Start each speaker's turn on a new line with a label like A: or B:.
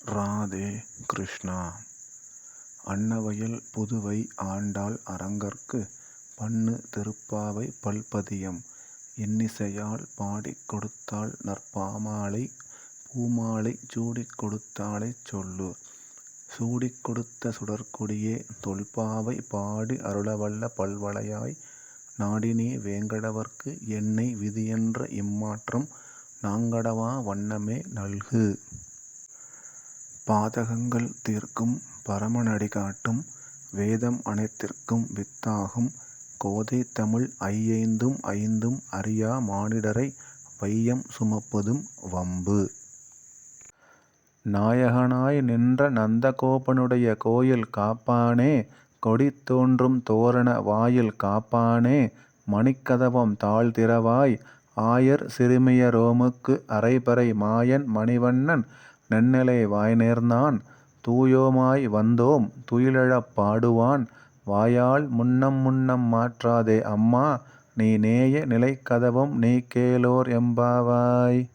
A: ராதே கிருஷ்ணா. அன்னவயல் புதுவை ஆண்டாள் அரங்கற்கு பண்ணு திருப்பாவை பல்பதியம் இன்னிசையால் பாடிக் கொடுத்தாள் நற்பாமாலை பூமாலை சூடிக் கொடுத்தாளைச் சொல்லு. சூடிக் கொடுத்த சுடர்க்கொடியே தொல்பாவை பாடி அருளவல்ல பல்வளையாய் நாடினே வேங்கடவர்க்கு என்னை விதியென்ற இம்மாற்றம் நாங்கடவா வண்ணமே நல்கு. பாதகங்கள் தீர்க்கும் பரமனடி காட்டும் வேதம் அனைத்திற்கும் வித்தாகும் கோதை தமிழ் ஐயைந்தும் ஐந்தும் அறியா மானிடரை வையம் சுமப்பதும் வம்பு. நாயகனாய் நின்ற நந்தகோபனுடைய கோயில் காப்பானே கொடி தோன்றும் தோரண வாயில் காப்பானே மணிக்கதவம் தாழ்திறவாய் ஆயர் சிறுமியரோமுக்கு அரைபறை மாயன் மணிவண்ணன் நென்னலே வாய்நேர்ந்தான் தூயோமாய் வந்தோம் துயிலெழப் பாடுவான் வாயால் முன்னம் முன்னம் மாற்றாதே அம்மா நீ நேய நிலைக்கதவம் நீ கேளோர் எம்பாவாய்.